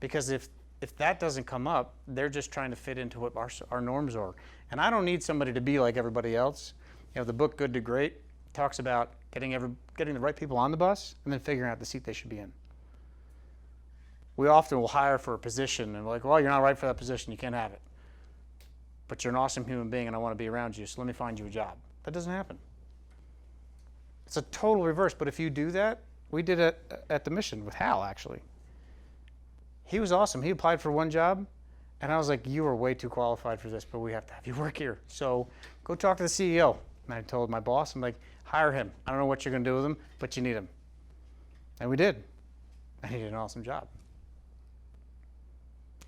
Because if that doesn't come up, they're just trying to fit into what our norms are. And I don't need somebody to be like everybody else. You know, the book Good to Great talks about getting the right people on the bus and then figuring out the seat they should be in. We often will hire for a position and we're like, well, you're not right for that position, you can't have it. But you're an awesome human being and I want to be around you, so let me find you a job. That doesn't happen. It's a total reverse, but if you do that, we did it at the Mission with Hal, actually. He was awesome. He applied for one job, and I was like, you are way too qualified for this, but we have to have you work here. So go talk to the CEO. And I told my boss, I'm like, hire him. I don't know what you're going to do with him, but you need him. And we did. And he did an awesome job.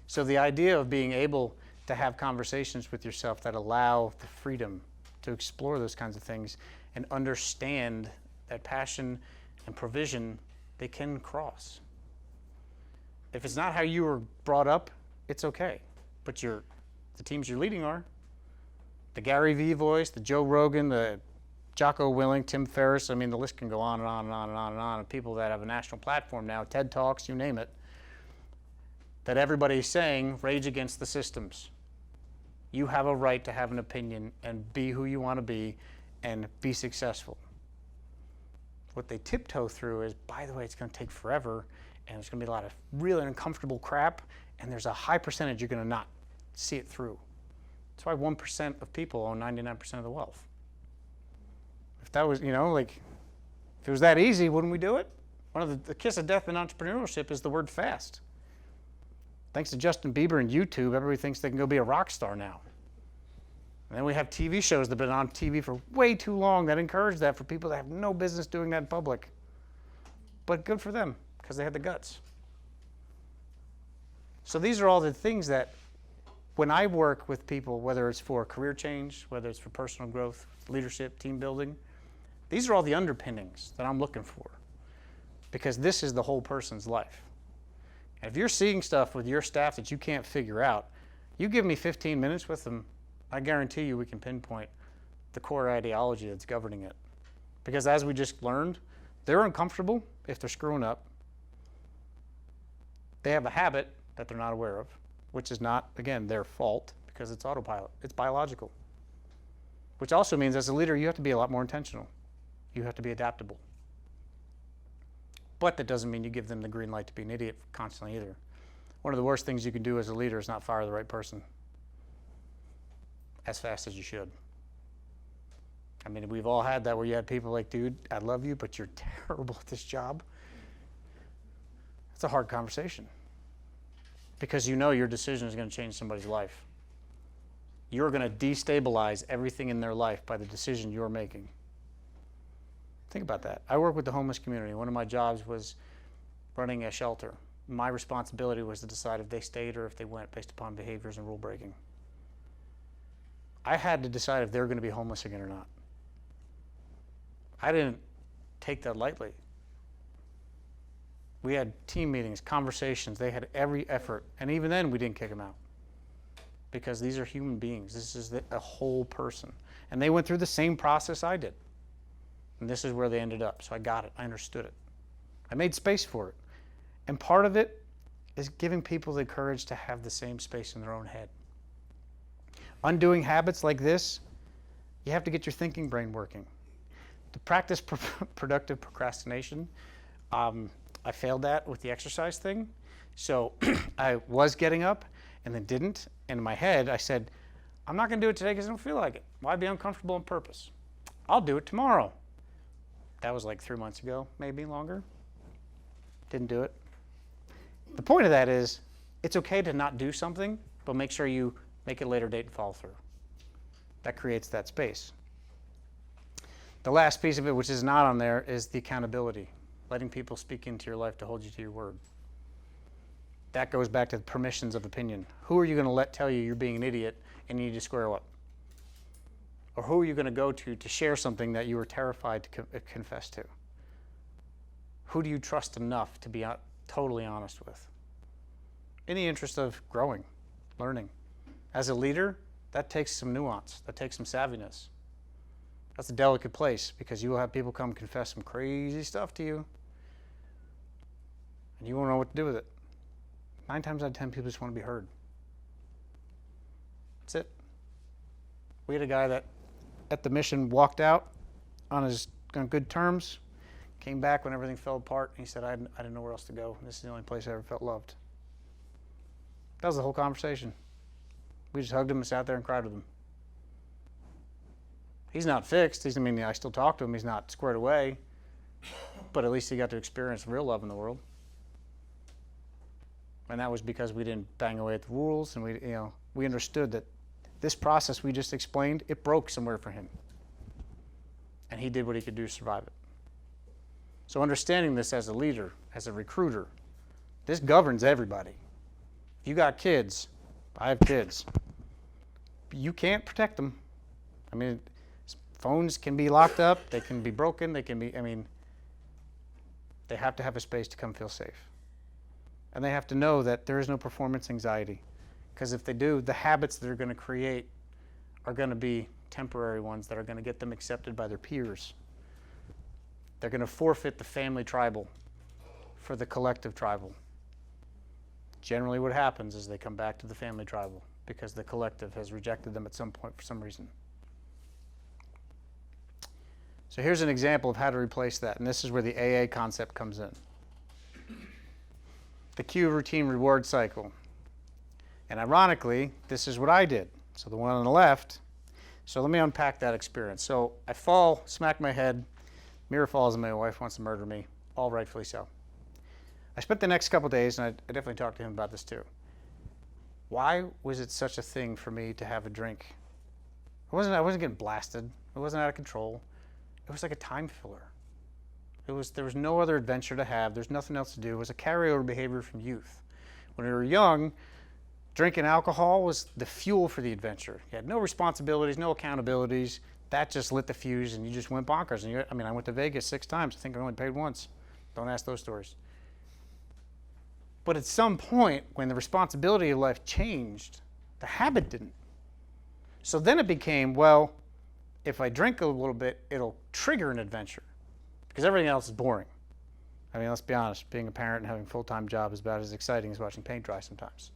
So the idea of being able to have conversations with yourself that allow the freedom to explore those kinds of things and understand that passion and provision, they can cross. If it's not how you were brought up, it's okay. But the teams you're leading are. The Gary Vee voice, the Joe Rogan, the Jocko Willink, Tim Ferriss, I mean, the list can go on and on and on and on and on of people that have a national platform now, TED Talks, you name it, that everybody's saying, rage against the systems. You have a right to have an opinion and be who you want to be and be successful. What they tiptoe through is, by the way, it's going to take forever, and there's going to be a lot of really uncomfortable crap, and there's a high percentage you're going to not see it through. That's why 1% of people own 99% of the wealth. If that was, if it was that easy, wouldn't we do it? One of the kiss of death in entrepreneurship is the word fast. Thanks to Justin Bieber and YouTube, everybody thinks they can go be a rock star now. And then we have TV shows that have been on TV for way too long that encourage that for people that have no business doing that in public. But good for them, because they had the guts. So these are all the things that when I work with people, whether it's for career change, whether it's for personal growth, leadership, team building, these are all the underpinnings that I'm looking for. Because this is the whole person's life. And if you're seeing stuff with your staff that you can't figure out, you give me 15 minutes with them, I guarantee you we can pinpoint the core ideology that's governing it. Because as we just learned, they're uncomfortable if they're screwing up. They have a habit that they're not aware of, which is not, again, their fault because it's autopilot. It's biological. Which also means as a leader, you have to be a lot more intentional. You have to be adaptable. But that doesn't mean you give them the green light to be an idiot constantly either. One of the worst things you can do as a leader is not fire the right person as fast as you should. I mean, we've all had that where you had people like, dude, I love you, but you're terrible at this job. It's a hard conversation because you know your decision is going to change somebody's life. You're going to destabilize everything in their life by the decision you're making. Think about that. I work with the homeless community. One of my jobs was running a shelter. My responsibility was to decide if they stayed or if they went based upon behaviors and rule breaking. I had to decide if they were going to be homeless again or not. I didn't take that lightly. We had team meetings, conversations. They had every effort. And even then, we didn't kick them out. Because these are human beings. This is a whole person. And they went through the same process I did. And this is where they ended up. So I got it. I understood it. I made space for it. And part of it is giving people the courage to have the same space in their own head. Undoing habits like this, you have to get your thinking brain working. To practice productive procrastination, I failed that with the exercise thing. So I was getting up and then didn't. And in my head, I said, I'm not going to do it today because I don't feel like it. Why be uncomfortable on purpose? I'll do it tomorrow. That was like 3 months ago, maybe longer. Didn't do it. The point of that is, it's okay to not do something, but make sure you make it a later date and follow through. That creates that space. The last piece of it, which is not on there, is the accountability. Letting people speak into your life to hold you to your word. That goes back to the permissions of opinion. Who are you going to let tell you you're being an idiot and you need to square up? Or who are you going to go to share something that you were terrified to confess to? Who do you trust enough to be totally honest with? In the interest of growing, learning. As a leader, that takes some nuance. That takes some savviness. That's a delicate place because you will have people come confess some crazy stuff to you and you won't know what to do with it. 9 times out of 10, people just want to be heard. That's it. We had a guy that at the Mission walked out on good terms, came back when everything fell apart, and he said, I didn't know where else to go. This is the only place I ever felt loved. That was the whole conversation. We just hugged him and sat there and cried with him. He's not fixed. I still talk to him. He's not squared away. But at least he got to experience real love in the world. And that was because we didn't bang away at the rules, and we understood that this process we just explained, it broke somewhere for him. And he did what he could do to survive it. So understanding this as a leader, as a recruiter, this governs everybody. If you got kids, I have kids, you can't protect them. Phones can be locked up, they can be broken, they have to have a space to come feel safe. And they have to know that there is no performance anxiety. Because if they do, the habits they're going to create are going to be temporary ones that are going to get them accepted by their peers. They're going to forfeit the family tribal for the collective tribal. Generally what happens is they come back to the family tribal because the collective has rejected them at some point for some reason. So here's an example of how to replace that, and this is where the AA concept comes in. The cue routine reward cycle. And ironically, this is what I did. So the one on the left, so let me unpack that experience. So I fall, smack my head, mirror falls, and my wife wants to murder me, all rightfully so. I spent the next couple days, and I definitely talked to him about this too. Why was it such a thing for me to have a drink? I wasn't getting blasted. It wasn't out of control. It was like a time filler. There was no other adventure to have. There's nothing else to do. It was a carryover behavior from youth. When we were young, drinking alcohol was the fuel for the adventure. You had no responsibilities, no accountabilities. That just lit the fuse, and you just went bonkers. And I went to Vegas 6 times. I think I only paid once. Don't ask those stories. But at some point, when the responsibility of life changed, the habit didn't. So then it became, well, if I drink a little bit, it'll trigger an adventure because everything else is boring. Let's be honest, being a parent and having a full-time job is about as exciting as watching paint dry sometimes.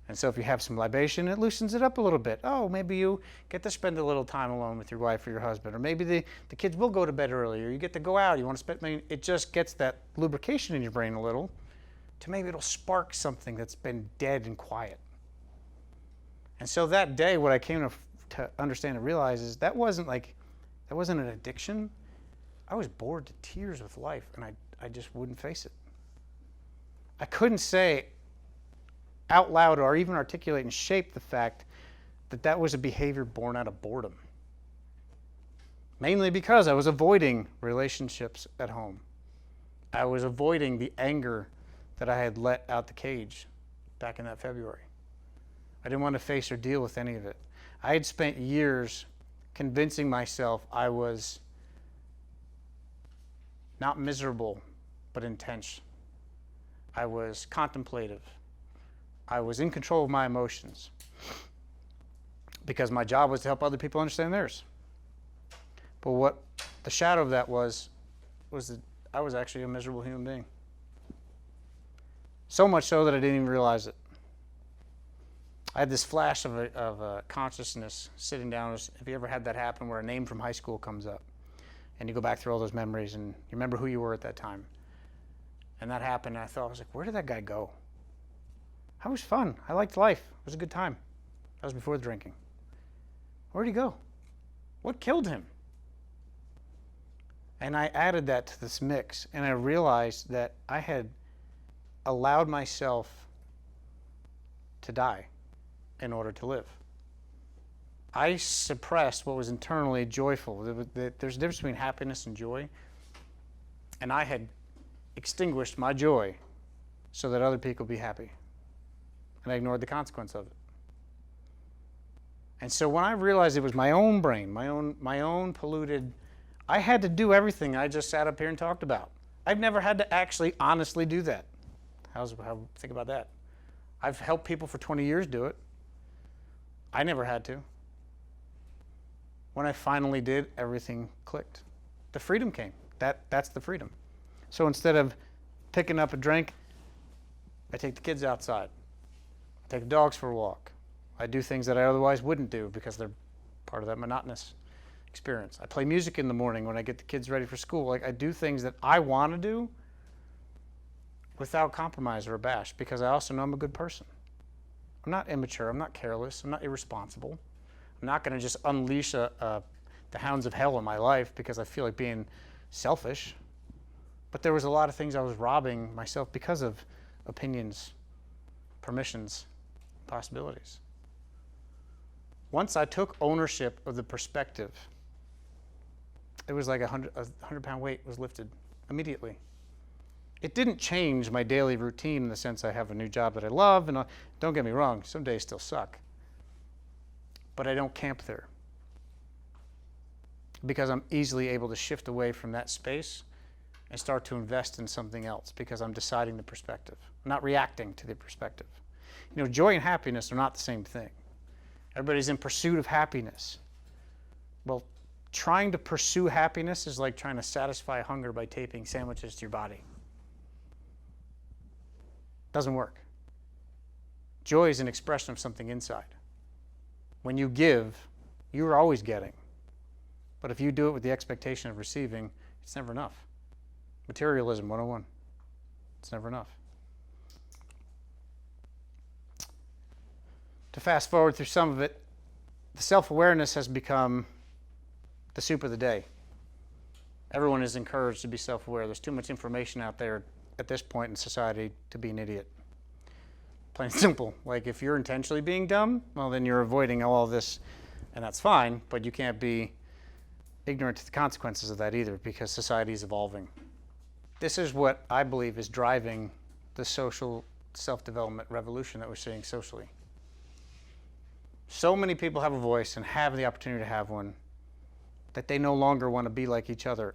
And so if you have some libation, it loosens it up a little bit. Oh, maybe you get to spend a little time alone with your wife or your husband, or maybe the kids will go to bed early, or you get to go out. You want to spend, it just gets that lubrication in your brain a little to maybe it'll spark something that's been dead and quiet. And so that day, what I came to understand and realize is that wasn't an addiction. I was bored to tears with life, and I just wouldn't face it. I couldn't say out loud or even articulate and shape the fact that was a behavior born out of boredom. Mainly because I was avoiding relationships at home. I was avoiding the anger that I had let out the cage back in that February. I didn't want to face or deal with any of it. I had spent years convincing myself I was not miserable, but intense. I was contemplative. I was in control of my emotions because my job was to help other people understand theirs. But what the shadow of that was that I was actually a miserable human being. So much so that I didn't even realize it. I had this flash of a consciousness sitting down. Have you ever had that happen where a name from high school comes up and you go back through all those memories and you remember who you were at that time? And that happened, and I was like, where did that guy go? That was fun. I liked life. It was a good time. That was before the drinking. Where'd he go? What killed him? And I added that to this mix, and I realized that I had allowed myself to die in order to live. I suppressed what was internally joyful. There's a difference between happiness and joy. And I had extinguished my joy so that other people would be happy. And I ignored the consequence of it. And so when I realized it was my own brain, my own polluted, I had to do everything I just sat up here and talked about. I've never had to actually honestly do that. Think about that. I've helped people for 20 years do it. I never had to. When I finally did, everything clicked. The freedom came. That's the freedom. So instead of picking up a drink, I take the kids outside. I take the dogs for a walk. I do things that I otherwise wouldn't do because they're part of that monotonous experience. I play music in the morning when I get the kids ready for school. I do things that I want to do without compromise or abash because I also know I'm a good person. I'm not immature. I'm not careless. I'm not irresponsible. I'm not going to just unleash the hounds of hell in my life because I feel like being selfish. But there was a lot of things I was robbing myself because of opinions, permissions, possibilities. Once I took ownership of the perspective, it was like a 100-pound weight was lifted immediately. It didn't change my daily routine in the sense I have a new job that I love, and don't get me wrong, some days still suck. But I don't camp there because I'm easily able to shift away from that space and start to invest in something else because I'm deciding the perspective, I'm not reacting to the perspective. You know, joy and happiness are not the same thing. Everybody's in pursuit of happiness. Well, trying to pursue happiness is like trying to satisfy hunger by taping sandwiches to your body. Doesn't work. Joy is an expression of something inside. When you give, you're always getting. But if you do it with the expectation of receiving, it's never enough. Materialism 101. It's never enough. To fast forward through some of it, the self-awareness has become the soup of the day. Everyone is encouraged to be self-aware. There's too much information out there at this point in society to be an idiot. Plain and simple. Like if you're intentionally being dumb, well then you're avoiding all of this, and that's fine, but you can't be ignorant to the consequences of that either because society is evolving. This is what I believe is driving the social self-development revolution that we're seeing socially. So many people have a voice and have the opportunity to have one that they no longer want to be like each other.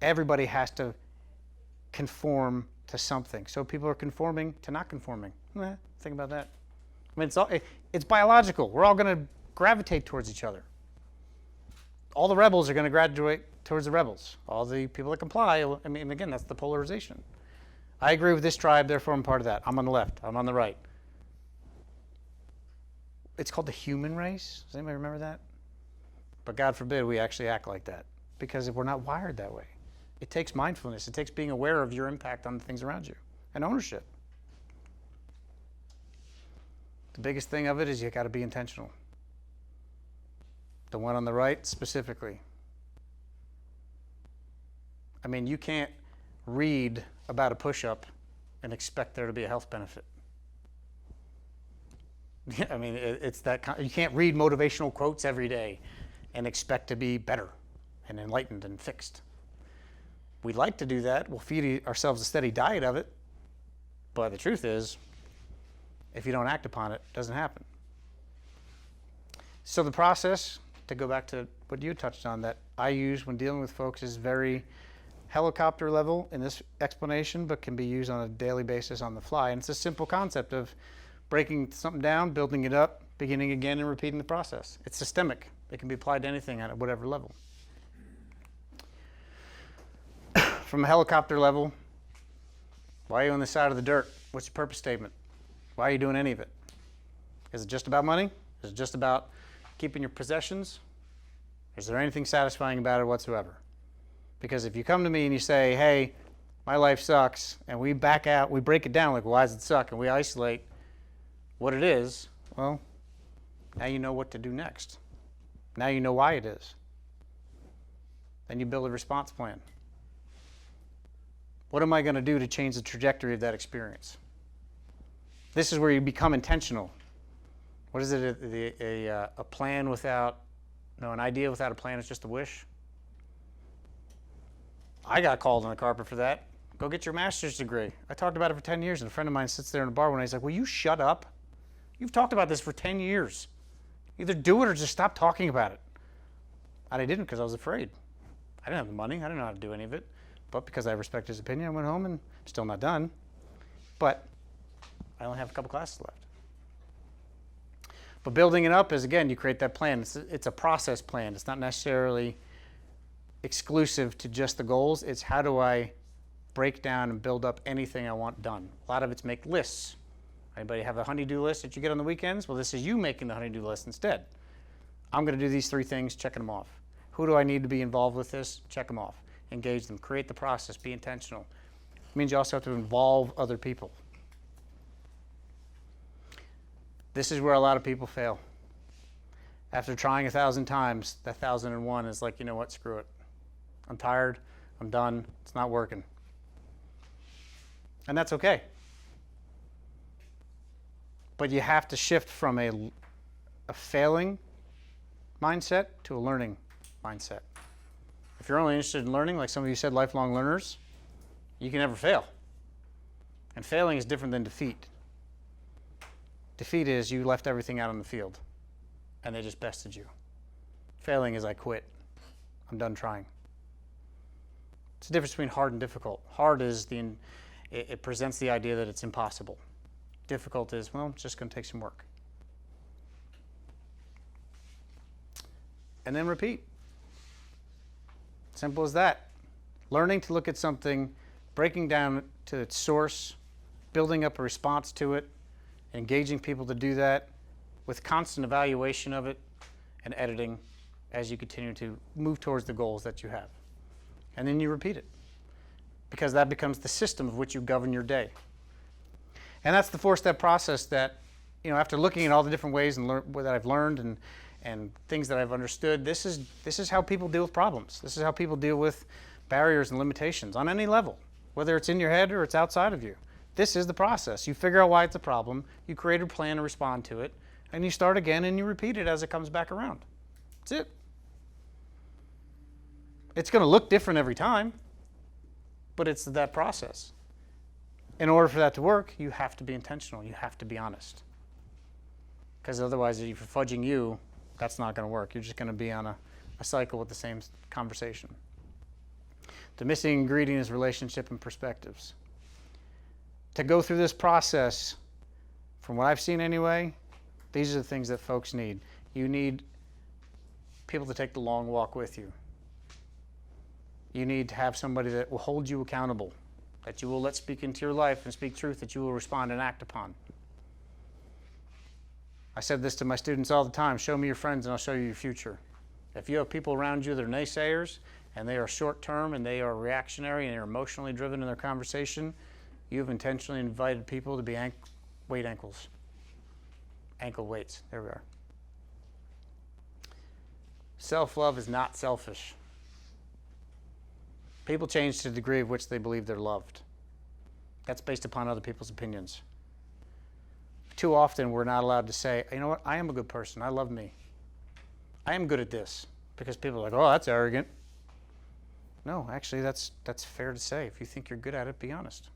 Everybody has to conform to something. So people are conforming to not conforming. Think about that. I mean, it's biological. We're all going to gravitate towards each other. All the rebels are going to graduate towards the rebels. All the people that comply, I mean, again, that's the polarization. I agree with this tribe, therefore I'm part of that. I'm on the left. I'm on the right. It's called the human race. Does anybody remember that? But God forbid we actually act like that because we're not wired that way. It takes mindfulness. It takes being aware of your impact on the things around you and ownership. The biggest thing of it is you got to be intentional. The one on the right specifically. I mean, you can't read about a push-up and expect there to be a health benefit. I mean, it's that you can't read motivational quotes every day and expect to be better and enlightened and fixed. We'd like to do that. We'll feed ourselves a steady diet of it. But the truth is, if you don't act upon it, it doesn't happen. So the process, to go back to what you touched on, that I use when dealing with folks is very helicopter level in this explanation, but can be used on a daily basis on the fly. And it's a simple concept of breaking something down, building it up, beginning again, and repeating the process. It's systemic. It can be applied to anything at whatever level. From a helicopter level, why are you on the side of the dirt? What's your purpose statement? Why are you doing any of it? Is it just about money? Is it just about keeping your possessions? Is there anything satisfying about it whatsoever? Because if you come to me and you say, hey, my life sucks, and we back out, we break it down like, why does it suck? And we isolate what it is, well, now you know what to do next. Now you know why it is. Then you build a response plan. What am I going to do to change the trajectory of that experience? This is where you become intentional. What is it? A plan without, no, an idea without a plan is just a wish. I got called on the carpet for that. Go get your master's degree. I talked about it for 10 years, and a friend of mine sits there in a bar one night. He's like, will you shut up? You've talked about this for 10 years. Either do it or just stop talking about it. And I didn't because I was afraid. I didn't have the money. I didn't know how to do any of it. But because I respect his opinion, I went home and I'm still not done. But I only have a couple classes left. But building it up is, again, you create that plan. It's a process plan. It's not necessarily exclusive to just the goals. It's how do I break down and build up anything I want done. A lot of it's make lists. Anybody have a honey-do list that you get on the weekends? Well, this is you making the honey-do list instead. I'm going to do these 3 things, checking them off. Who do I need to be involved with this? Check them off. Engage them. Create the process. Be intentional. It means you also have to involve other people. This is where a lot of people fail. After trying 1,000 times, that 1,001 is like, you know what, screw it. I'm tired, I'm done, it's not working. And that's okay. But you have to shift from a failing mindset to a learning mindset. If you're only interested in learning, like some of you said, lifelong learners, you can never fail. And failing is different than defeat. Defeat is you left everything out on the field and they just bested you. Failing is I quit. I'm done trying. It's the difference between hard and difficult. Hard is it presents the idea that it's impossible. Difficult is, well, it's just going to take some work. And then repeat. Simple as that. Learning to look at something, breaking down to its source, building up a response to it, engaging people to do that with constant evaluation of it and editing as you continue to move towards the goals that you have. And then you repeat it because that becomes the system of which you govern your day. And that's the 4-step process that, after looking at all the different ways and that I've learned and things that I've understood, this is how people deal with problems. This is how people deal with barriers and limitations on any level, whether it's in your head or it's outside of you. This is the process. You figure out why it's a problem, you create a plan to respond to it, and you start again and you repeat it as it comes back around. That's it. It's going to look different every time, but it's that process. In order for that to work, you have to be intentional. You have to be honest. Because otherwise, if you're fudging you, that's not going to work. You're just going to be on a cycle with the same conversation. The missing ingredient is relationship and perspectives. To go through this process, from what I've seen anyway, these are the things that folks need. You need people to take the long walk with you. You need to have somebody that will hold you accountable, that you will let speak into your life and speak truth, that you will respond and act upon. I said this to my students all the time, show me your friends and I'll show you your future. If you have people around you that are naysayers and they are short-term and they are reactionary and they're emotionally driven in their conversation, you've intentionally invited people to be ankle weights. There we are. Self-love is not selfish. People change to the degree of which they believe they're loved. That's based upon other people's opinions. Too often we're not allowed to say, you know what, I am a good person, I love me. I am good at this. Because people are like, oh, that's arrogant. No, actually that's fair to say. If you think you're good at it, be honest.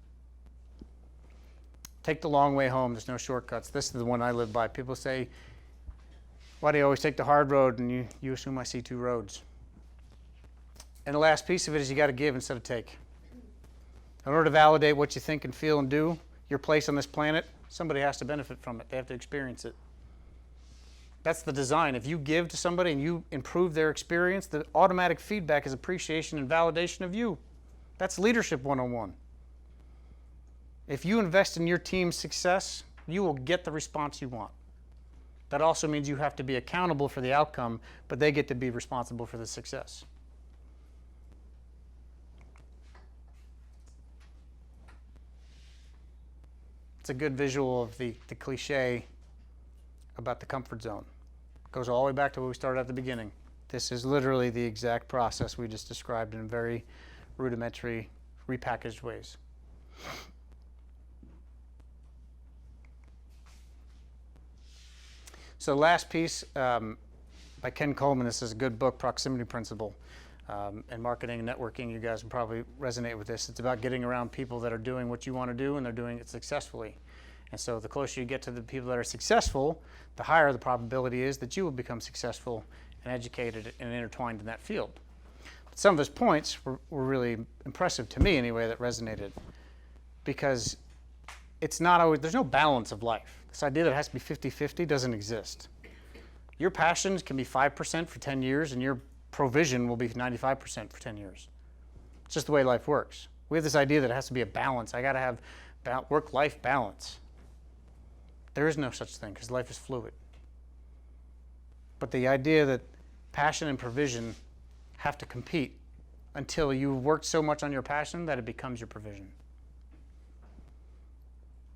Take the long way home, there's no shortcuts. This is the one I live by. People say, why do you always take the hard road? And you assume I see two roads. And the last piece of it is you got to give instead of take. In order to validate what you think and feel and do, your place on this planet, somebody has to benefit from it. They have to experience it. That's the design. If you give to somebody and you improve their experience, the automatic feedback is appreciation and validation of you. That's leadership 101. If you invest in your team's success, you will get the response you want. That also means you have to be accountable for the outcome, but they get to be responsible for the success. It's a good visual of the cliche about the comfort zone. It goes all the way back to where we started at the beginning. This is literally the exact process we just described in very rudimentary, repackaged ways. So last piece by Ken Coleman. This is a good book, Proximity Principle. And marketing and networking, you guys will probably resonate with this. It's about getting around people that are doing what you want to do and they're doing it successfully. And so the closer you get to the people that are successful, the higher the probability is that you will become successful and educated and intertwined in that field. But some of his points were really impressive to me anyway, that resonated, because it's not always, there's no balance of life. This idea that it has to be 50-50 doesn't exist. Your passions can be 5% for 10 years and your provision will be 95% for 10 years. It's just the way life works. We have this idea that it has to be a balance. I got to have work-life balance. There is no such thing because life is fluid. But the idea that passion and provision have to compete until you've worked so much on your passion that it becomes your provision.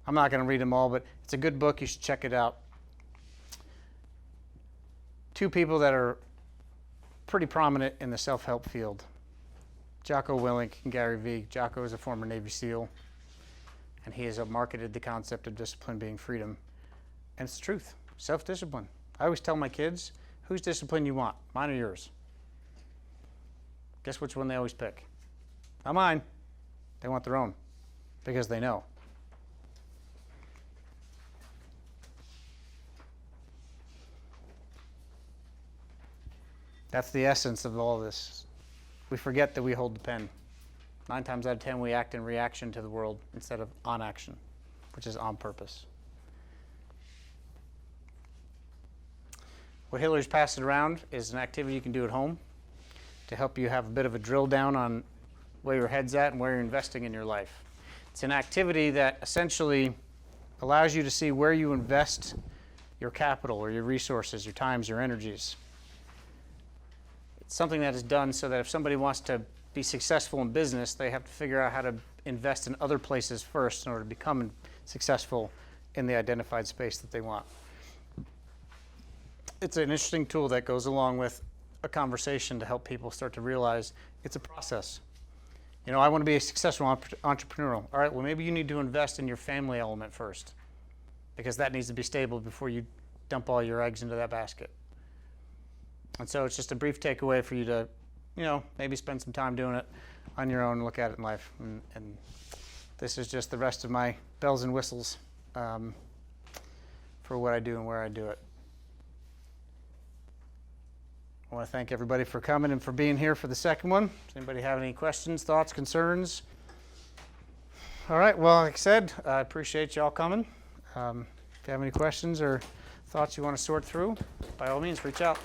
I'm not going to read them all, but it's a good book. You should check it out. two people that are pretty prominent in the self-help field, Jocko Willink and Gary Vee. Jocko is a former Navy SEAL, and he has marketed the concept of discipline being freedom. And it's the truth, self-discipline. I always tell my kids, whose discipline you want, mine or yours? Guess which one they always pick? Not mine. They want their own, because they know. That's the essence of all this. We forget that we hold the pen. 9 times out of 10, we act in reaction to the world instead of on action, which is on purpose. What Hillary's passed around is an activity you can do at home to help you have a bit of a drill down on where your head's at and where you're investing in your life. It's an activity that essentially allows you to see where you invest your capital or your resources, your times, your energies. It's something that is done so that if somebody wants to be successful in business, they have to figure out how to invest in other places first in order to become successful in the identified space that they want. It's an interesting tool that goes along with a conversation to help people start to realize it's a process. You know, I want to be a successful entrepreneur. All right, well, maybe you need to invest in your family element first, because that needs to be stable before you dump all your eggs into that basket. And so it's just a brief takeaway for you to, you know, maybe spend some time doing it on your own and look at it in life. And this is just the rest of my bells and whistles for what I do and where I do it. I want to thank everybody for coming and for being here for the second one. Does anybody have any questions, thoughts, concerns? All right, well, like I said, I appreciate y'all coming. If you have any questions or thoughts you want to sort through, by all means, reach out.